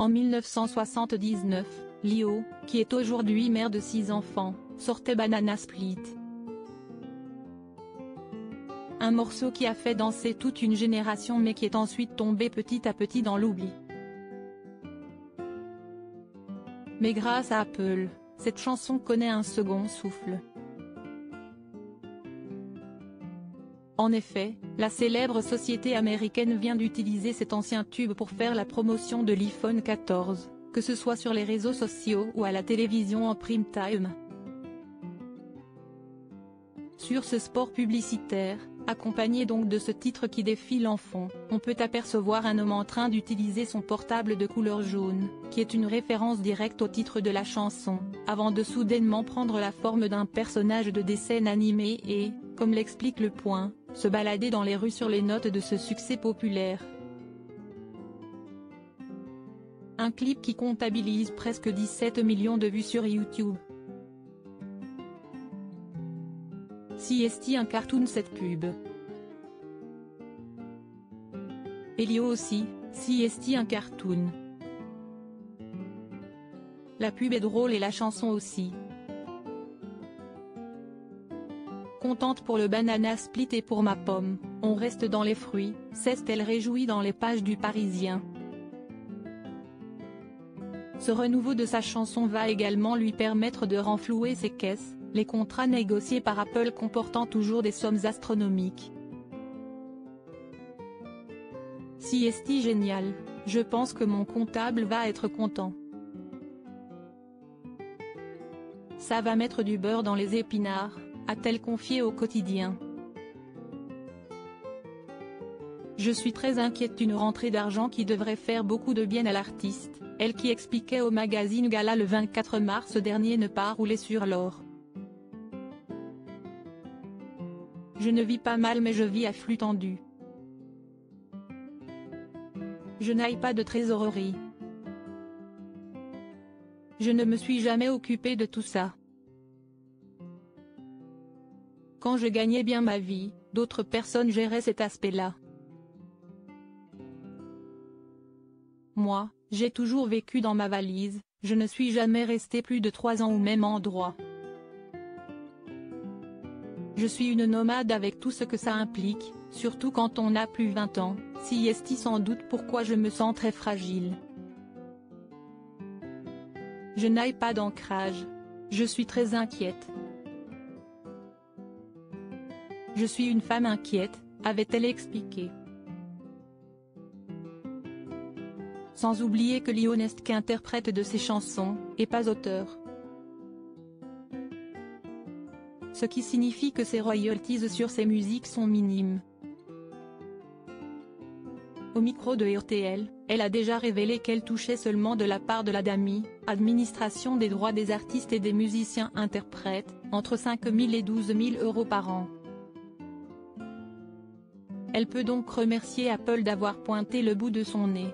En 1979, Lio, qui est aujourd'hui mère de 6 enfants, sortait Banana Split. Un morceau qui a fait danser toute une génération mais qui est ensuite tombé petit à petit dans l'oubli. Mais grâce à Apple, cette chanson connaît un second souffle. En effet, la célèbre société américaine vient d'utiliser cet ancien tube pour faire la promotion de l'iPhone 14, que ce soit sur les réseaux sociaux ou à la télévision en prime time. Sur ce spot publicitaire, accompagné donc de ce titre qui défile en fond, on peut apercevoir un homme en train d'utiliser son portable de couleur jaune, qui est une référence directe au titre de la chanson, avant de soudainement prendre la forme d'un personnage de dessin animé et, comme l'explique Le Point, se balader dans les rues sur les notes de ce succès populaire. Un clip qui comptabilise presque 17 millions de vues sur YouTube. CST un cartoon cette pub. Elio aussi, CST un cartoon. La pub est drôle et la chanson aussi. Contente pour le Banana Split et pour ma pomme, on reste dans les fruits, s'est-elle réjouie dans les pages du Parisien. Ce renouveau de sa chanson va également lui permettre de renflouer ses caisses, les contrats négociés par Apple comportant toujours des sommes astronomiques. CST génial, je pense que mon comptable va être content. Ça va mettre du beurre dans les épinards, a-t-elle confié au Quotidien. Je suis très inquiète d'une rentrée d'argent qui devrait faire beaucoup de bien à l'artiste, elle qui expliquait au magazine Gala le 24 mars dernier ne pas rouler sur l'or. Je ne vis pas mal mais je vis à flux tendu. Je n'aille pas de trésorerie. Je ne me suis jamais occupé de tout ça. Quand je gagnais bien ma vie, d'autres personnes géraient cet aspect-là. Moi, j'ai toujours vécu dans ma valise, je ne suis jamais resté plus de 3 ans au même endroit. Je suis une nomade avec tout ce que ça implique, surtout quand on a plus 20 ans, CST sans doute pourquoi je me sens très fragile. Je n'aille pas d'ancrage. Je suis très inquiète. Je suis une femme inquiète, avait-elle expliqué. Sans oublier que Lio n'est qu'interprète de ses chansons, et pas auteur. Ce qui signifie que ses royalties sur ses musiques sont minimes. Au micro de RTL, elle a déjà révélé qu'elle touchait seulement de la part de l'ADAMI, Administration des droits des artistes et des musiciens-interprètes, entre 5 000 et 12 000 € par an. Elle peut donc remercier Apple d'avoir pointé le bout de son nez.